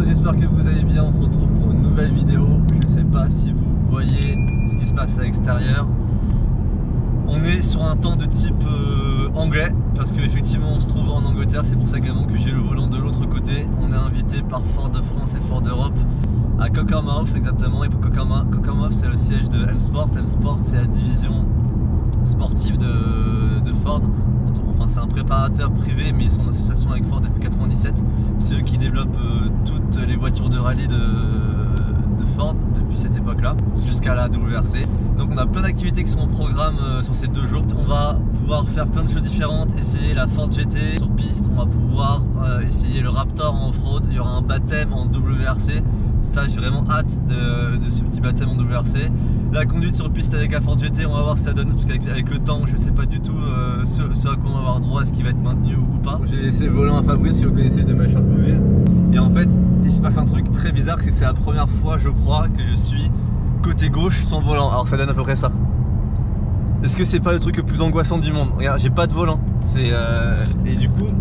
J'espère que vous allez bien, on se retrouve pour une nouvelle vidéo. Je sais pas si vous voyez ce qui se passe à l'extérieur. On est sur un temps de type anglais parce qu'effectivement on se trouve en Angleterre, c'est pour ça également que j'ai le volant de l'autre côté. On est invité par Ford de France et Ford d'Europe à Cockermouth exactement, et pour Cockermouth c'est le siège de M-Sport. M-Sport c'est la division sportive de Ford. Enfin, c'est un préparateur privé, mais ils sont en association avec Ford depuis 97. C'est eux qui développent toutes les voitures de rallye de Ford depuis cette époque-là, jusqu'à la WRC. Donc on a plein d'activités qui sont au programme sur ces 2 jours. On va pouvoir faire plein de choses différentes, essayer la Ford GT sur piste, on va pouvoir essayer le Raptor en off-road, il y aura un baptême en WRC. Ça, j'ai vraiment hâte de ce petit baptême en WRC. La conduite sur piste avec la Ford GT, on va voir si ça donne, parce qu'avec le temps, je sais pas du tout ce à quoi on va avoir droit, est-ce qu'il va être maintenu ou pas. J'ai laissé le volant à Fabrice, si vous connaissez de ma short movies. Et en fait, il se passe un truc très bizarre, c'est que c'est la première fois, je crois, que je suis côté gauche sans volant. Alors ça donne à peu près ça. Est-ce que c'est pas le truc le plus angoissant du monde? Regarde, j'ai pas de volant. Et du coup,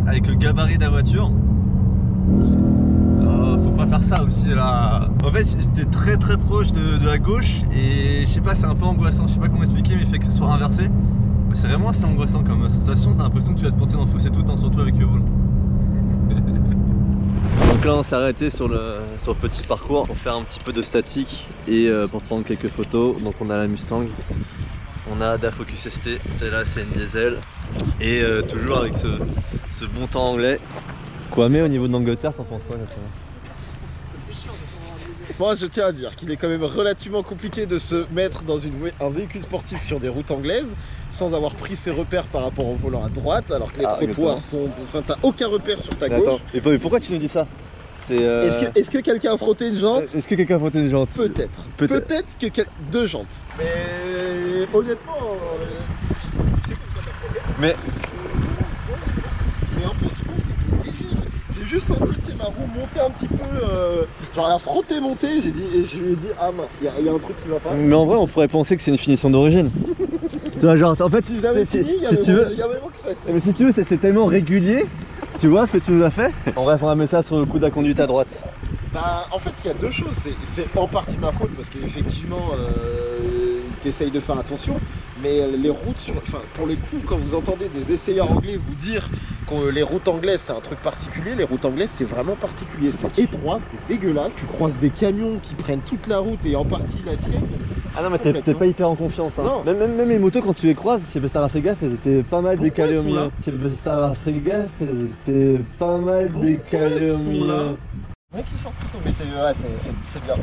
avec le gabarit de la voiture, faut pas faire ça aussi là. En fait j'étais très proche de la gauche et je sais pas, c'est un peu angoissant, je sais pas comment expliquer, mais il fait que ce soit inversé. C'est vraiment assez angoissant comme sensation, t'as l'impression que tu vas te planter dans le fossé tout le temps, surtout avec le volant. Donc là on s'est arrêté sur le petit parcours pour faire un petit peu de statique et pour prendre quelques photos. Donc on a la Mustang, on a la Focus ST, celle-là c'est une diesel, et toujours avec ce bon temps anglais. Quoi, mais au niveau de l'Angleterre, t'en penses quoi exactement? Moi je tiens à dire qu'il est quand même relativement compliqué de se mettre dans un véhicule sportif sur des routes anglaises sans avoir pris ses repères par rapport au volant à droite, alors que les trottoirs sont... Enfin, t'as aucun repère sur ta gauche. Attends, mais pourquoi tu nous dis ça? Est-ce que quelqu'un a frotté une jante? Est-ce que quelqu'un a frotté une jante? Peut-être. Peut-être que 2 jantes. Mais honnêtement... Mais en plus, c'était léger. J'ai juste senti ma roue monter un petit peu, genre la frotter monter, je lui ai dit ah mince, il y a un truc qui va pas. Mais en vrai on pourrait penser que c'est une finition d'origine. Tu vois, genre en fait si j'avais fini, il y avait vraiment que ça. Mais si tu veux, c'est tellement régulier, tu vois ce que tu nous as fait. En bref, on va mettre ça sur le coup de la conduite à droite. Bah en fait il y a 2 choses, c'est en partie ma faute parce qu'effectivement t'essayes de faire attention, mais les routes, enfin pour le coup quand vous entendez des essayeurs anglais vous dire que les routes anglaises c'est un truc particulier, les routes anglaises c'est vraiment particulier, c'est étroit, c'est dégueulasse, tu croises des camions qui prennent toute la route et en partie la tienne. Ah non mais t'es pas hyper en confiance hein. Même les motos quand tu les croises, je sais pas si t'as fait gaffe, elles étaient pas mal décalées au milieu. Je sais pas si t'as fait gaffe, elles étaient pas mal décalées au milieu. Ouais, qui sort plutôt, mais c'est bien.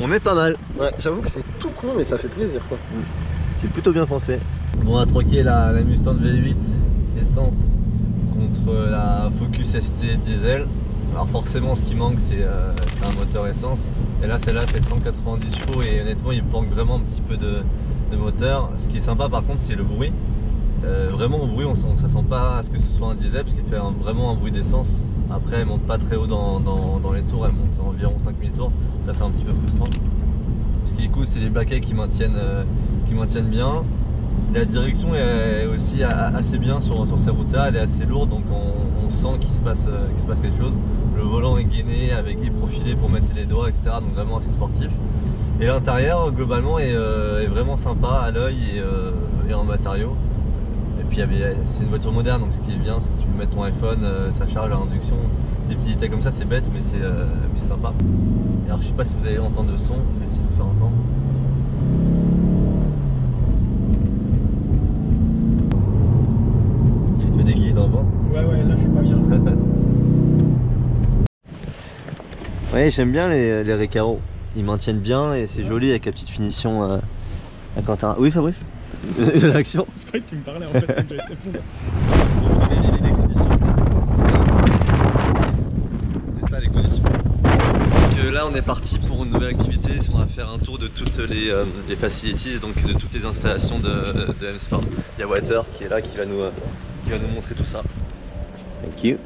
On est pas mal. Ouais, j'avoue que c'est tout con, mais ça fait plaisir quoi. C'est plutôt bien pensé. Bon, on a troqué la Mustang V8 essence contre la Focus ST diesel. Alors forcément ce qui manque c'est un moteur essence. Et là celle-là fait 190 chevaux et honnêtement il manque vraiment un petit peu de moteur. Ce qui est sympa par contre c'est le bruit. Vraiment au bruit ça sent pas à ce que ce soit un diesel parce qu'il fait vraiment un bruit d'essence. Après elle monte pas très haut dans les tours, elle monte environ 5000 tours, ça c'est un petit peu frustrant. Ce qui est cool c'est les baquets qui maintiennent bien. La direction est aussi assez bien sur ces routes là, elle est assez lourde donc on sent qu'il se passe quelque chose. Le volant est gainé, est profilé pour mettre les doigts etc, donc vraiment assez sportif. Et l'intérieur globalement est vraiment sympa à l'œil et en matériaux. Et puis c'est une voiture moderne donc ce qui est bien c'est que tu peux mettre ton iPhone, ça charge à l'induction. Des petits détails comme ça c'est bête mais c'est sympa. Et alors je sais pas si vous allez entendre le son, je vais essayer de vous faire entendre. Tu te mets des guillemets dans le ventre? Ouais là je suis pas bien. Oui j'aime bien les Recaro, ils maintiennent bien et c'est joli avec la petite finition à Quentin. Oui Fabrice? Une réaction? Je croyais que tu me parlais en fait quand j'allais te répondre. Pour vous donner les conditions. C'est ça les conditions. Donc là on est parti pour une nouvelle activité, on va faire un tour de toutes les facilities, donc de toutes les installations de M-Sport. Il y a Walter qui est là, qui va nous montrer tout ça. Thank you.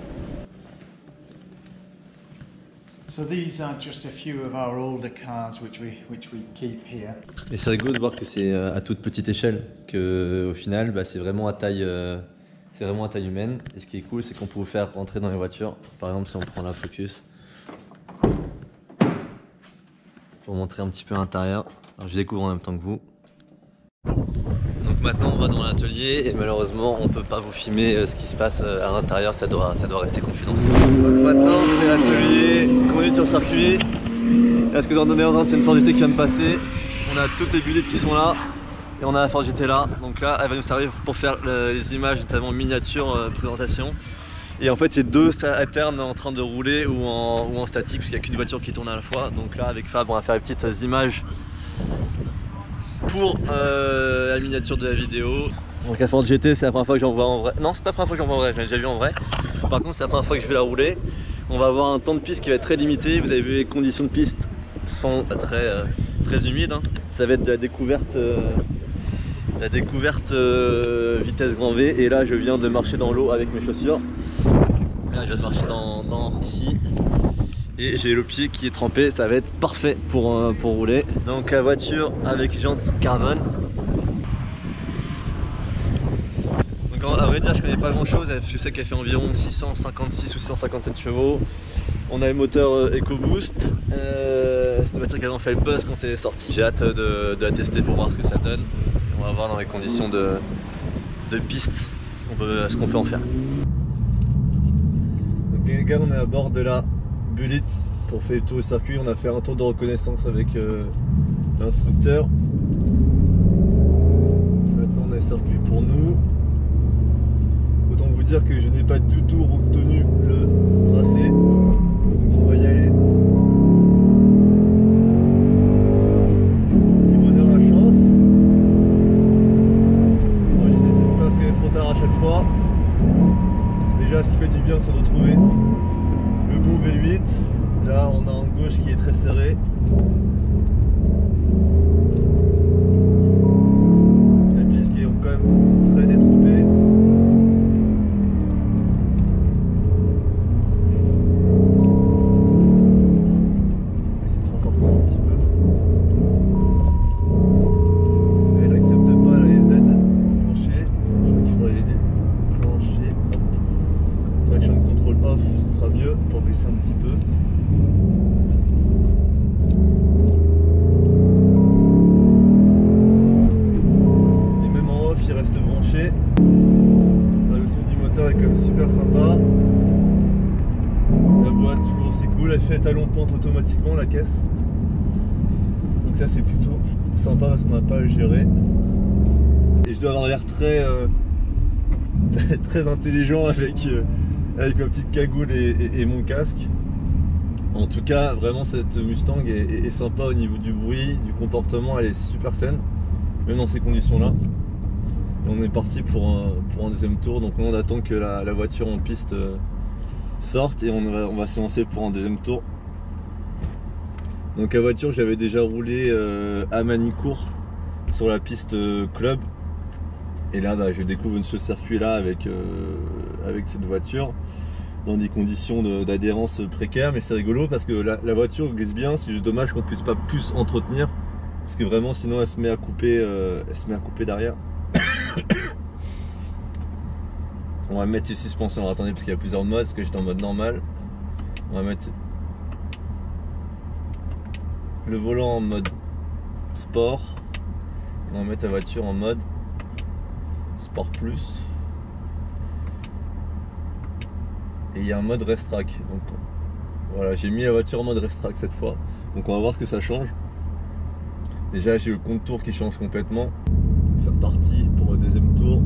So these are just a few of our older cars which we keep here. Et c'est rigolo de voir que c'est à toute petite échelle, que au final c'est vraiment à taille humaine. Et ce qui est cool, c'est qu'on peut vous faire rentrer dans les voitures. Par exemple, si on prend la Focus, pour montrer un petit peu l'intérieur. Je découvre en même temps que vous. Donc maintenant on va dans l'atelier et malheureusement on peut pas vous filmer ce qui se passe à l'intérieur, ça doit rester confidentiel. Donc maintenant c'est l'atelier, conduite sur circuit. Là ce que vous en entendez, c'est une Ford GT qui vient de passer. On a toutes les bullets qui sont là et on a la Ford GT là. Donc là elle va nous servir pour faire les images, notamment miniature, présentation. Et en fait c'est deux alternes en train de rouler ou en statique, parce qu'il n'y a qu'une voiture qui tourne à la fois. Donc là avec Fab on va faire les petites images pour la miniature de la vidéo. Donc la Ford GT c'est la première fois que j'en vois en vrai. Non c'est pas la première fois que j'en vois en vrai, j'en ai déjà vu en vrai. Par contre c'est la première fois que je vais la rouler. On va avoir un temps de piste qui va être très limité. Vous avez vu les conditions de piste sont très humides. Hein. Ça va être de la découverte vitesse grand V. Et là je viens de marcher dans l'eau avec mes chaussures. Là je viens de marcher ici. Et j'ai le pied qui est trempé, ça va être parfait pour rouler. Donc la voiture avec jantes carbone. Donc à vrai dire je connais pas grand chose, je sais qu'elle fait environ 656 ou 657 chevaux. On a le moteur EcoBoost, c'est une voiture qui a fait le buzz quand elle est sortie. J'ai hâte de la tester pour voir ce que ça donne. On va voir dans les conditions de piste ce qu'on peut en faire. Ok les gars, on est à bord de la Bullet pour faire le tour au circuit. On a fait un tour de reconnaissance avec l'instructeur. Maintenant on a le circuit pour nous. Autant vous dire que je n'ai pas du tout retenu le tracé. On va y aller. Petit bonheur à la chance. Moi j'essaie de pas freiner trop tard à chaque fois. Déjà ce qui fait du bien c'est de retrouver le bon V8, là on a en gauche qui est très serré. La piste qui est quand même très détrompée. On va essayer de s'en sortir un petit peu. Elle n'accepte pas les aides enclenchées. Je crois qu'il faudrait les déclencher. Traction control off, ce sera mieux pour baisser un petit peu. Et même en off, il reste branché. Le son du moteur est quand même super sympa. La boîte toujours aussi cool, elle fait talon pente automatiquement la caisse. Donc ça c'est plutôt sympa parce qu'on n'a pas à le gérer. Et je dois avoir l'air très intelligent avec ma petite cagoule et mon casque. En tout cas vraiment cette Mustang est sympa au niveau du bruit, du comportement, elle est super saine même dans ces conditions là. Et on est parti pour un deuxième tour, donc on attend que la voiture en piste sorte et on va se lancer pour un deuxième tour. Donc la voiture j'avais déjà roulé à Manicourt sur la piste club. Et là je découvre ce circuit là avec cette voiture dans des conditions d'adhérence précaires, mais c'est rigolo parce que la voiture glisse bien. C'est juste dommage qu'on puisse pas plus entretenir parce que vraiment sinon elle se met à couper derrière. On va mettre les suspensions, alors, attendez parce qu'il y a plusieurs modes, parce que j'étais en mode normal. On va mettre le volant en mode sport. On va mettre la voiture en mode Sport Plus. Et il y a un mode Racetrack. Donc voilà, j'ai mis la voiture en mode Racetrack cette fois. Donc on va voir ce que ça change. Déjà j'ai le contour qui change complètement. Donc c'est reparti pour le deuxième tour.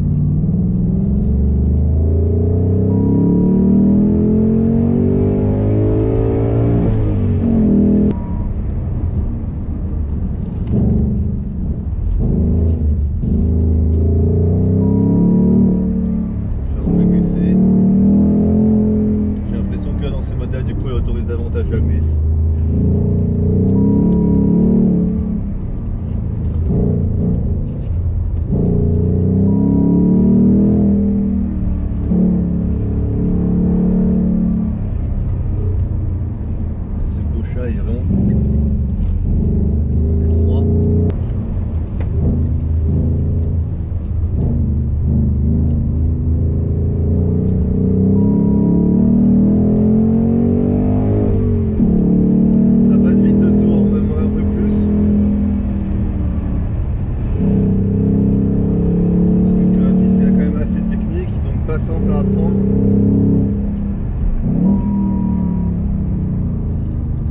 pas simple à apprendre.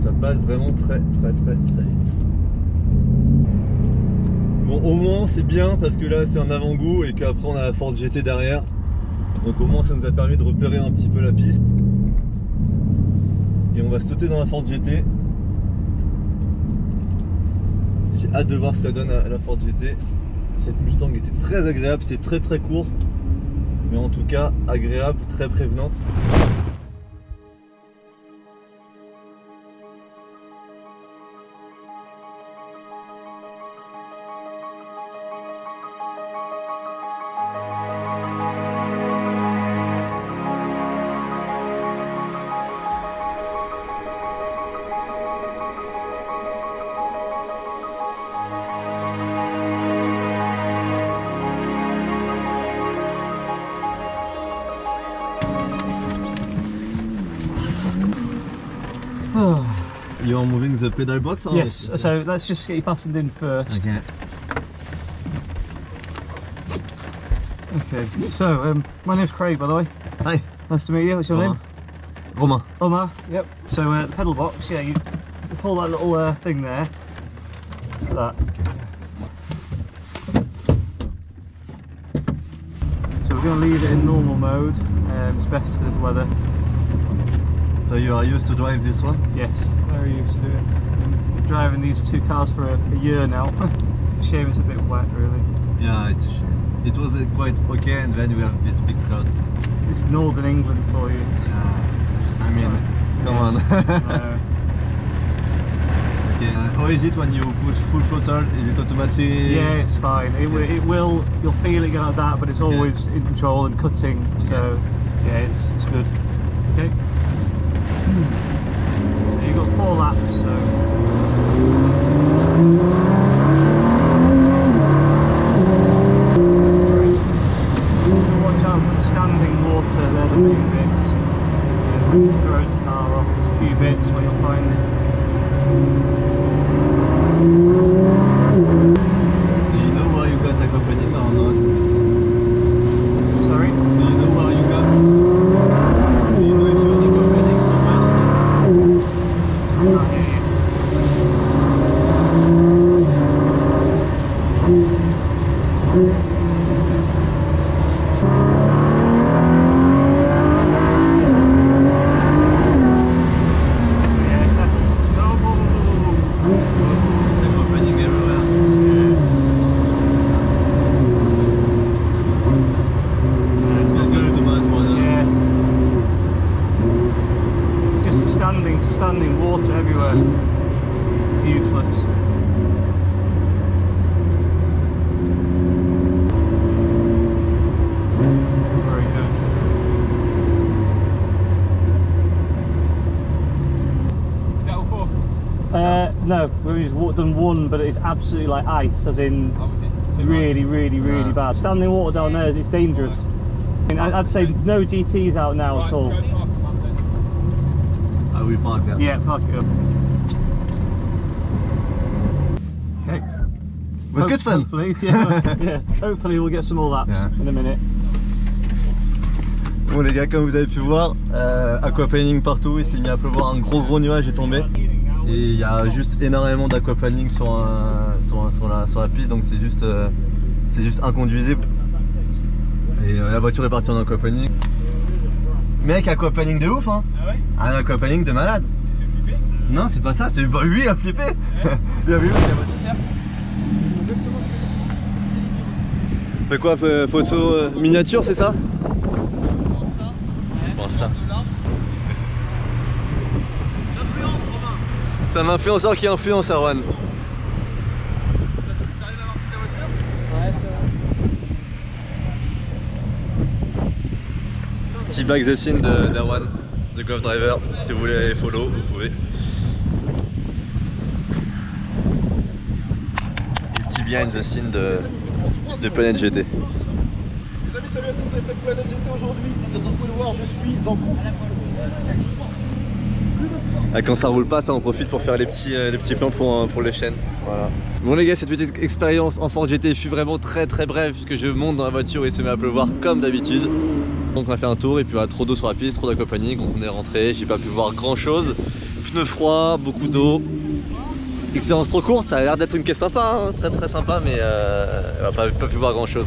Ça passe vraiment très vite. Bon, au moins c'est bien parce que là c'est un avant-goût et qu'après on a la Ford GT derrière. Donc au moins ça nous a permis de repérer un petit peu la piste. Et on va sauter dans la Ford GT. J'ai hâte de voir ce que ça donne à la Ford GT. Cette Mustang était très agréable, c'était très court. Mais en tout cas agréable, très prévenante. You're moving the pedal box? Or Yes, so let's just get you fastened in first. Okay. Okay, so my name's Craig, by the way. Hi. Nice to meet you. What's your name? Romain. Omar. Yep. So the pedal box, yeah, you pull that little thing there. Like that. So we're going to leave it in normal mode. It's best for the weather. So you are used to drive this one? Yes, very used to it. Been driving these two cars for a year now. It's a shame it's a bit wet, really. Yeah, it's a shame. It was quite okay, and then we have this big cloud. It's northern England for you. I mean, come on. Okay. How is it when you push full throttle? Is it automatic? Yeah, it's fine. It will. You'll feel it going like that, but it's always in control and cutting. So yeah, it's good. Okay. So you've got 4 laps. So. Watch out for the standing water. They're the main bits. It just throws the car off. There's a few bits where you'll find it. Do you know where you got aquaplaning or not? Sorry? Do you know where you got? Do you know if you're aquaplaning somewhere? I can't hear you. Standing water everywhere. It's useless. Very good. Is that all 4? No, we've done 1, but it's absolutely like ice, as in really bad. Standing water down there, it's dangerous. I mean, I'd say no GTs out now at all. We park there. Yeah, park it up. Okay. Was good fun. Hopefully, yeah. Hopefully we'll get some more laps in a minute. Bon les gars, comme vous avez pu voir, aquaplaning partout, il s'est mis à pleuvoir, un gros nuage est tombé. Et il y a juste énormément d'aquaplaning sur la piste, donc c'est juste inconduisible. Et la voiture est partie en aquaplaning. Mec, aquaplaning de ouf hein. Ah ouais? Un aquaplaning de malade. Tu fais flipper ce... Non, c'est pas ça, c'est lui il a flippé. Il a vu Fait quoi, photo miniature, c'est ça? Pour Insta. J'influence, Romain. C'est un influenceur qui influence Erwan. T'arrives à avoir toute la voiture? Ouais, c'est vrai. T-Bag the Scene d'Erwan, The Golf Driver. Si vous voulez follow, vous pouvez. Petit behind the scene de Planète GT. Les amis, salut à tous, vous êtes avec Planète GT aujourd'hui. Comme vous pouvez le voir, je suis en compétition. Quand ça roule pas, ça on profite pour faire les petits plans pour les chaînes. Voilà. Bon les gars, cette petite expérience en Ford GT fut vraiment très brève puisque je monte dans la voiture et il se met à pleuvoir comme d'habitude. Donc on a fait un tour et puis voilà, trop d'eau sur la piste, trop d'aquaponie. Quand on est rentré, j'ai pas pu voir grand chose. Pneus froids, beaucoup d'eau. Expérience trop courte, ça a l'air d'être une caisse sympa, hein, très sympa, mais on n'a pas pu voir grand chose.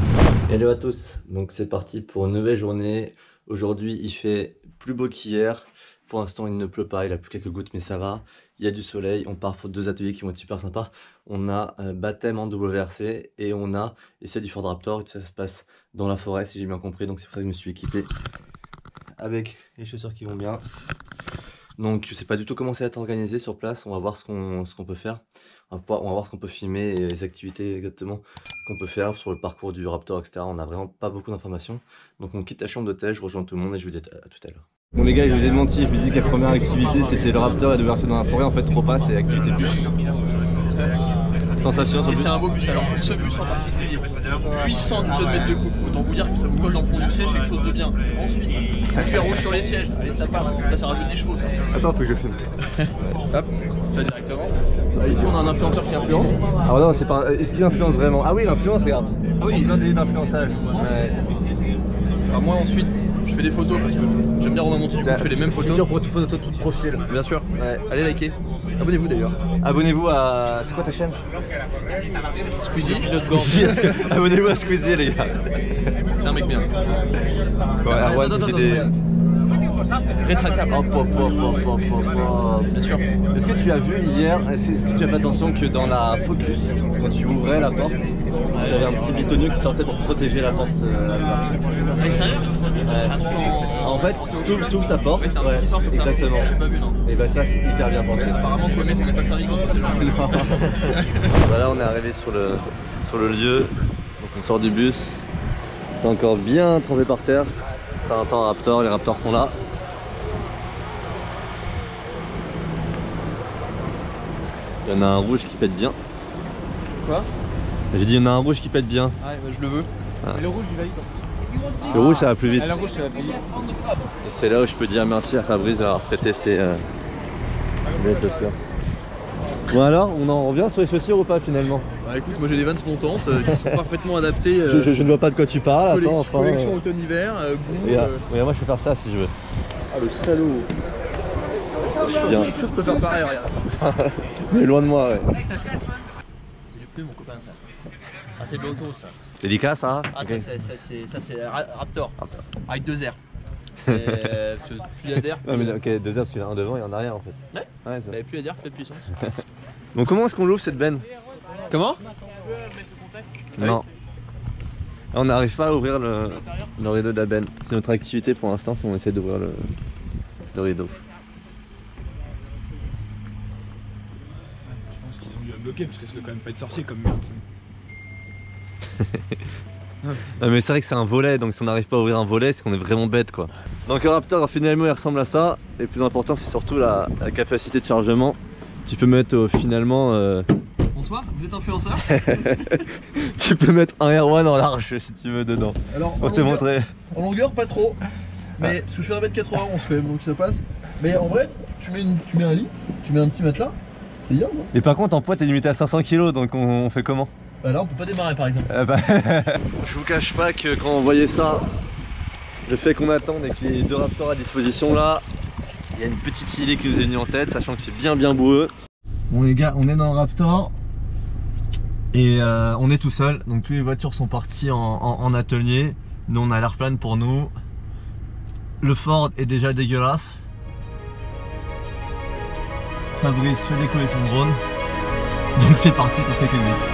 Hello à tous, donc c'est parti pour une nouvelle journée. Aujourd'hui il fait plus beau qu'hier. Pour l'instant il ne pleut pas, il a plus quelques gouttes mais ça va. Il y a du soleil, on part pour 2 ateliers qui vont être super sympas. On a baptême en WRC et on a essai du Ford Raptor. Et tout ça, ça se passe dans la forêt si j'ai bien compris. Donc c'est pour ça que je me suis équipé avec les chaussures qui vont bien. Donc je sais pas du tout comment ça va être organisé sur place. On va voir ce qu'on peut faire. On va voir ce qu'on peut filmer et les activités exactement qu'on peut faire sur le parcours du Raptor, etc. On a vraiment pas beaucoup d'informations. Donc on quitte la chambre d'hôtel, je rejoins tout le monde et je vous dis à tout à l'heure. Bon les gars, je vous ai menti, je vous ai dit que la première activité c'était le Raptor et de verser dans la forêt. En fait repas c'est activité bus. Sensation sur le bus. C'est un beau bus, alors ce bus en particulier, 800 Nm de coupe, autant vous dire que ça vous colle dans le fond du siège, quelque chose de bien. Ensuite, fer rouge sur les sièges, allez ça part, ça rajoute des chevaux ça. Attends, faut que je filme. Hop, tu vas directement. Ici on a un influenceur qui influence. Ah non, c'est pas. Est-ce qu'il influence vraiment? Ah oui, l'influence, regarde. Ah oui, plein d'influençage. Ouais. Alors moi ensuite, je fais des photos parce que j'aime bien Romain Monti, du coup je fais les mêmes photos. Pour toute photo de profil. Bien sûr, ouais. Allez liker. Abonnez-vous d'ailleurs. Abonnez-vous à... C'est quoi ta chaîne? Squeezie. Abonnez-vous à Squeezie les gars. C'est un mec bien. Ouais, attends, des... Rétractable. Bien sûr. Est-ce que tu as vu hier, est-ce que tu as fait attention que dans la Focus, quand tu ouvrais la porte, j'avais un petit bitonnier qui sortait pour protéger la porte à l'ouverture. Ah, sérieux? En fait, tu ouvres ta porte. Oui, c'est un truc qui sort comme ça. Exactement. J'ai pas vu non. Et bah ça c'est hyper bien pensé. Apparemment Comé s'en est pas servi quand c'est genre. Voilà, on est arrivé sur le lieu. Donc on sort du bus. C'est encore bien trempé par terre. C'est un temps Raptor, les Raptors sont là. Il y en a un rouge qui pète bien. Quoi? J'ai dit il y en a un rouge qui pète bien. Ah, bah, je le veux. Ah. Mais le rouge il va vite. Le rouge ça va plus vite. Ah, le rouge ça va plus vite. Et c'est là où je peux dire merci à Fabrice d'avoir prêté ses belles chaussures. Bon alors, on en revient sur les chaussures ou pas finalement? Bah écoute, moi j'ai des Vans montantes qui sont parfaiement adaptées. Je ne vois pas de quoi tu parles. Attends, enfin, collection automne-hiver, goût. Regarde, moi je peux faire ça si je veux. Ah le salaud. Je peux faire pareil, regarde. Mais loin de moi, ouais. C'est plus mon copain ça. Ah c'est de l'auto ça. Délicat ça? Ah okay. ça c'est Raptor. Avec 2 R. Parce que plus il y a d'air. Non mais ok, 2 R parce qu'il y en a un devant et un derrière en fait. Ouais, ouais plus il y a d'air, plus de puissance. Bon, comment est-ce qu'on l'ouvre cette benne? Comment? Non. On n'arrive pas à ouvrir le rideau de la benne. C'est notre activité pour l'instant, si on essaie d'ouvrir le rideau. Je pense qu'ils ont dû la bloquer parce que ça doit quand même pas être sorcier comme merde. Non mais c'est vrai que c'est un volet, donc si on n'arrive pas à ouvrir un volet, c'est qu'on est vraiment bête quoi. Donc un Raptor finalement il ressemble à ça, et le plus important c'est surtout la capacité de chargement. Tu peux mettre finalement... Bonsoir, vous êtes influenceur? Tu peux mettre un R1 en large si tu veux dedans. Alors, on te montrer. En longueur pas trop, mais parce que je fais 1m91 quand même donc ça passe. Mais en vrai, tu mets un lit, tu mets un petit matelas, c'est bien non? Et par contre en poids t'es limité à 500 kg, donc on fait comment? Bah là on peut pas démarrer par exemple. Je vous cache pas que quand on voyait ça, le fait qu'on attende et qu'il y ait 2 Raptors à disposition là, il y a une petite idée qui nous est venue en tête, sachant que c'est bien boueux. Bon les gars, on est dans le Raptor et on est tout seul, donc toutes les voitures sont parties en atelier. Nous on a l'air plane pour nous. Le Ford est déjà dégueulasse. Fabrice fait décoller son drone. Donc c'est parti pour quelques glisse.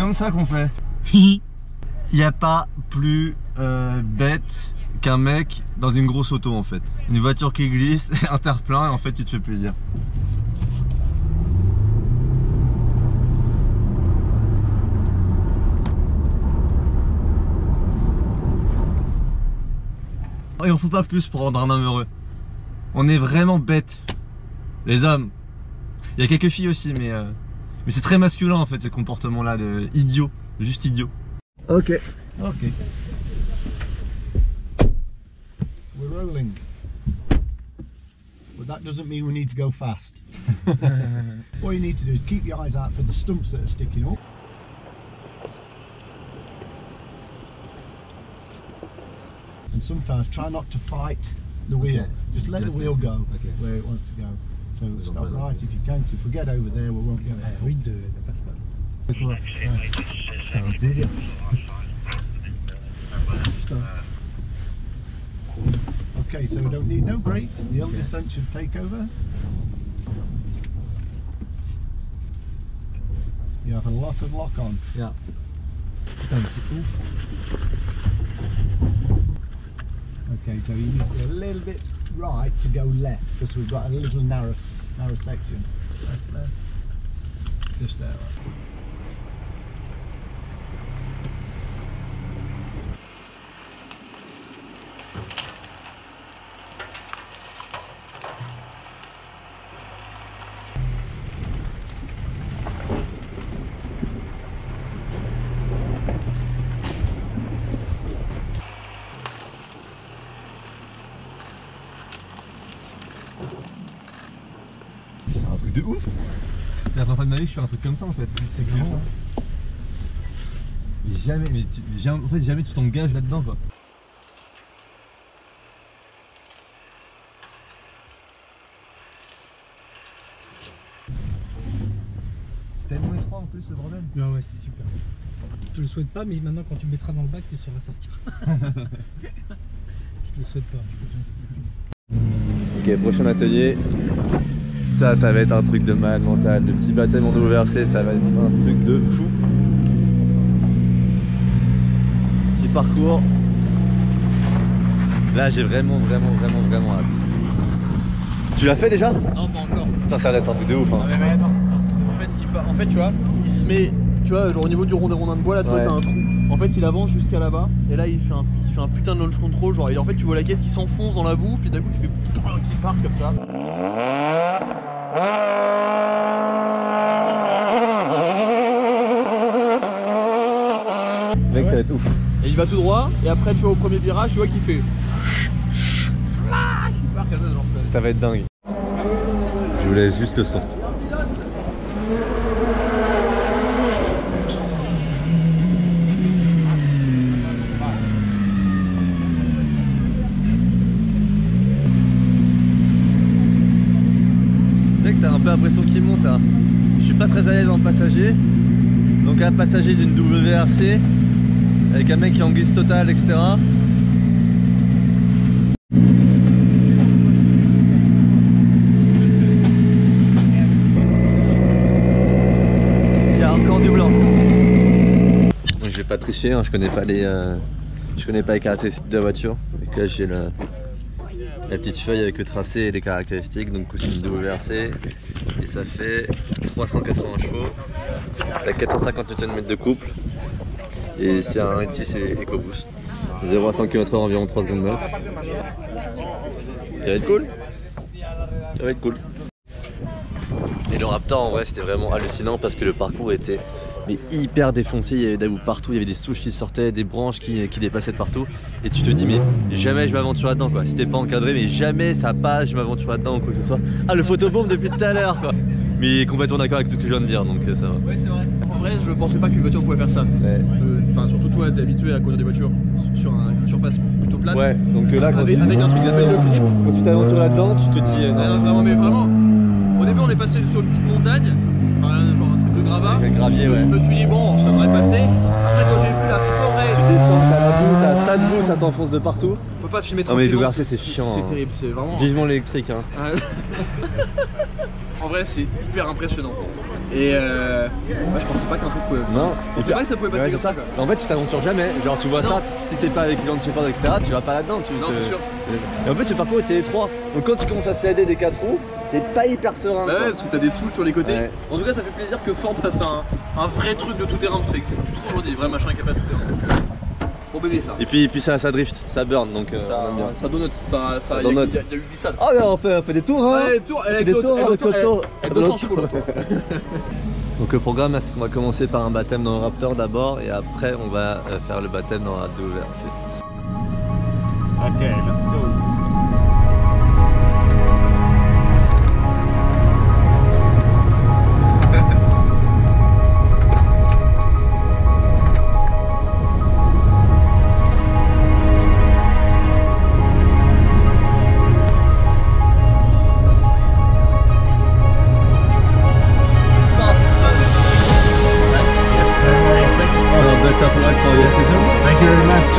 comme ça qu'on fait. Il n'y a pas plus bête qu'un mec dans une grosse auto en fait. Une voiture qui glisse, un terre-plein et en fait tu te fais plaisir. Il en faut pas plus pour rendre un homme heureux. On est vraiment bêtes. Les hommes. Il y a quelques filles aussi, mais c'est très masculin en fait ce comportement-là de idiot, juste idiot. Ok. Ok. We're rolling. But that doesn't mean we need to go fast. All you need to do is keep your eyes out for the stumps that are sticking up. And sometimes try not to fight the wheel. Okay. Just let the wheel go where it wants to go. So stop right if you can. So if we get over there, we won't get there. Oui, de la passe-passe. C'est un délire. Okay, so we don't need no brakes. The hill descent should take over. You have a lot of lock on. Yeah. Putain, mais c'est ouf. Okay, so you need to go a little bit right to go left because we've got a little narrow section. Left. Just there. Right. C'est un truc de ouf. C'est la première fois de ma vie que je fais un truc comme ça en fait. C'est clair. Mais jamais, en fait jamais tu t'engages là-dedans quoi. C'était tellement étroit en plus ce bordel. Ah ouais, c'est super. Je te le souhaite pas, mais maintenant quand tu me mettras dans le bac, tu sauras sortir. Je te le souhaite pas, je peux t'insister. Ok, prochain atelier. Ça va être un truc de malade mental. Le petit baptême en WRC, ça va être un truc de fou. Petit parcours. Là, j'ai vraiment hâte. Tu l'as fait déjà? Non, pas encore. Putain, ça va être un truc de ouf. Hein. Ah, mais attends, en fait, tu vois, il se met, tu vois, genre au niveau du rondin de bois là, tu vois, t'as un trou. En fait, il avance jusqu'à là-bas, et là, il fait un putain de launch control, genre, et en fait, tu vois la caisse qui s'enfonce dans la boue, puis d'un coup, qui part comme ça. Mec, ça va être ouf. Et il va tout droit, et après, tu vois, au premier virage, tu vois qu'il fait. Ça va être dingue. Je vous laisse juste le son. Mec, t'as un peu l'impression qu'il monte. Hein. Je suis pas très à l'aise en passager. Donc un passager d'une WRC avec un mec qui est en glisse totale, etc. Il y a encore du blanc. Donc je vais pas tricher, hein. Je connais pas les caractéristiques de la voiture. Donc là j'ai la petite feuille avec le tracé et les caractéristiques. Donc c'est une WRC et ça fait 380 chevaux. La 450 Nm de couple. Et c'est un 1.6 EcoBoost. 0 à 100 km/h environ 3 secondes 9. Ça va être cool. Ça va être cool. Et le Raptor en vrai c'était vraiment hallucinant parce que le parcours était hyper défoncé, il y avait des bouts partout, il y avait des souches qui sortaient, des branches qui dépassaient de partout. Et tu te dis mais jamais je m'aventure là-dedans quoi. C'était pas encadré mais jamais ça passe, je m'aventure là-dedans ou quoi que ce soit. Ah le photobombe depuis tout à l'heure quoi. Mais complètement d'accord avec tout ce que je viens de dire donc ça va. Ouais c'est vrai. En vrai je pensais pas qu'une voiture pouvait faire ça. Enfin surtout toi t'es habitué à conduire des voitures sur une surface plutôt plate. Ouais donc là quand avec un truc qui s'appelle le grip. Quand tu t'aventures là-dedans tu te dis vraiment mais vraiment. Au début on est passé sur une petite montagne, enfin, genre un truc de gravat. Avec un gravier, ouais. Je me suis dit bon ça devrait passer. Après quand j'ai vu la forêt. Tu descends, t'as la boue, t'as ça de boue, ça s'enfonce de partout. On peut pas filmer Non mais les tranquillement. WRC c'est chiant. C'est terrible, c'est vraiment. Vivement l'électrique hein. en vrai c'est hyper impressionnant. Et moi je pensais pas qu'un truc pouvait. Non, je pensais pas que ça pouvait passer comme ça quoi. En fait tu t'aventures jamais, genre tu vois non. ça, si t'étais pas avec les gens de Shepard etc, tu vas pas là-dedans. Non c'est sûr. Et en fait ce parcours était étroit, donc quand tu commences à slider des 4 roues, t'es pas hyper serein. Bah ouais parce que t'as des souches sur les côtés. Ouais. En tout cas ça fait plaisir que Ford fasse un vrai truc de tout terrain, parce que ça existe plus trop aujourd'hui, des vrais machins capable de tout terrain. Donc, bon bébé ça. Et puis ça drift, ça burn, donc ça donut, ça y a eu glissade. Ah on fait des tours hein. Ouais, tour, elle des tours, elle doit s'en chevaux. Donc le programme c'est qu'on va commencer par un baptême dans le Raptor d'abord et après on va faire le baptême dans la WRC. Ok, let's go. Thank you very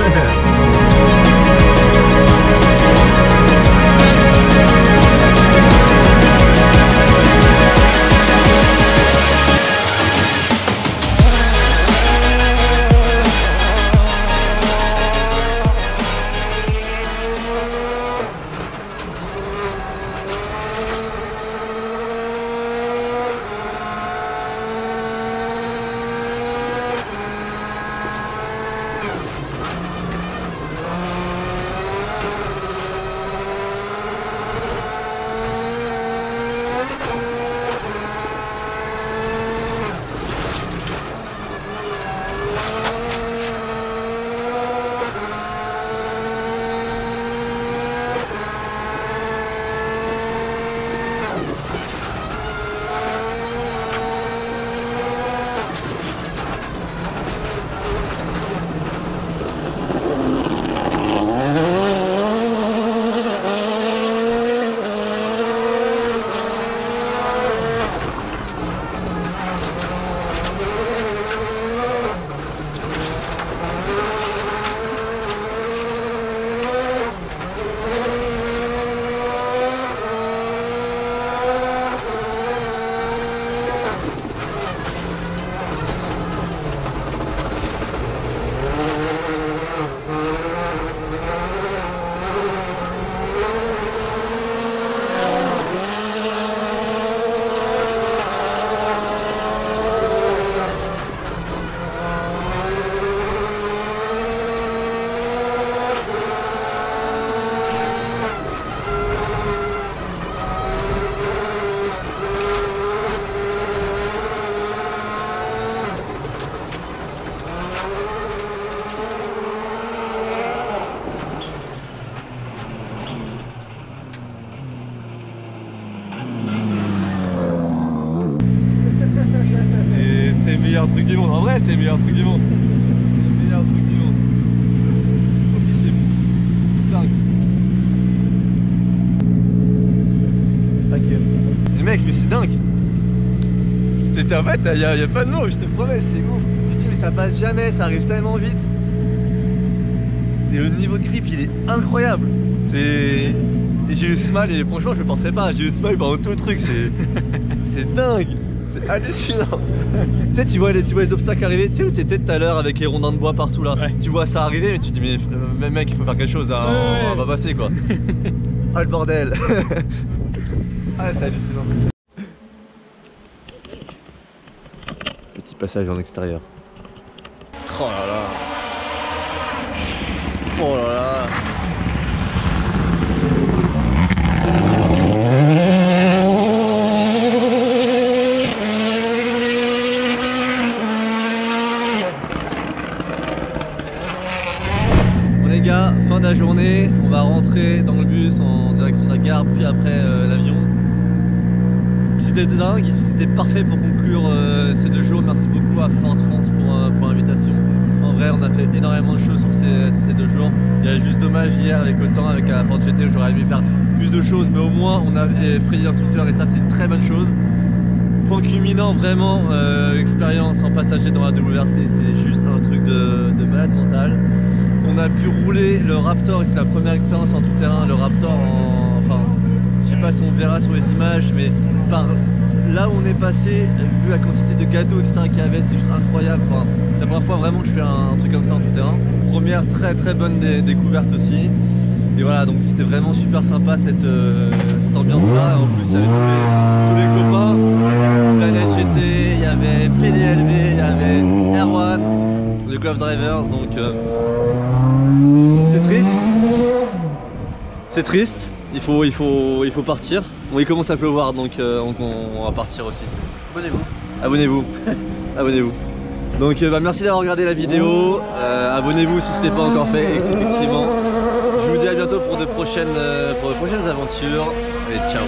C'est le meilleur truc du monde, en vrai c'est le meilleur truc du monde. C'est le meilleur truc du monde. Officiel. Dingue. T'inquiète. Les mecs, mais c'est dingue. C'était en fait, y a pas de mots, je te promets, c'est ouf. Tu te dis mais ça passe jamais, ça arrive tellement vite. Et le niveau de grip il est incroyable. Et j'ai eu le smile et franchement je le pensais pas, j'ai eu le smile pendant tout le truc, c'est dingue. C'est hallucinant. Tu sais, tu vois les obstacles arriver, tu sais où t'étais tout à l'heure avec les rondins de bois partout là. Ouais. Tu vois ça arriver mais tu te dis mais mec il faut faire quelque chose, hein, on va passer quoi. Ah le bordel. Ah c'est hallucinant. Petit passage en extérieur. Oh là là. Oh là là. Fin de la journée, on va rentrer dans le bus en direction de la gare, puis après l'avion. C'était dingue, c'était parfait pour conclure ces 2 jours. Merci beaucoup à Ford France pour l'invitation. En vrai, on a fait énormément de choses sur ces 2 jours. Il y a juste dommage hier avec le temps, avec la Ford GT, où j'aurais aimé faire plus de choses, mais au moins on avait Freddy l'instructeur et ça c'est une très bonne chose. Point culminant, vraiment, expérience en passager dans la WRC, c'est juste un truc de malade mental. On a pu rouler le Raptor et c'est la première expérience en tout terrain, le Raptor enfin, je sais pas si on verra sur les images, mais par là où on est passé, vu la quantité de gâteaux etc. qu'il y avait, c'est juste incroyable. Enfin, c'est la première fois vraiment que je fais un truc comme ça en tout terrain. Première très bonne découverte aussi. Et voilà, donc c'était vraiment super sympa cette ambiance là. En plus il y avait tous les copains, Planète GT, il y avait PDLV, il y avait R1, le Golf Drivers, donc c'est triste. C'est triste, il faut partir. Bon, il commence à pleuvoir, donc on va partir aussi. Abonnez-vous. Abonnez-vous. Donc merci d'avoir regardé la vidéo. Abonnez-vous si ce n'est pas encore fait, effectivement. Je vous dis à bientôt pour de prochaines aventures. Et ciao.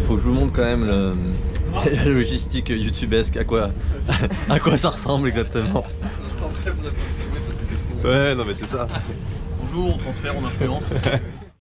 Faut que je vous montre quand même la logistique youtubesque, à quoi ça ressemble exactement. Ouais, non mais c'est ça. Bonjour, on transfère, on influence.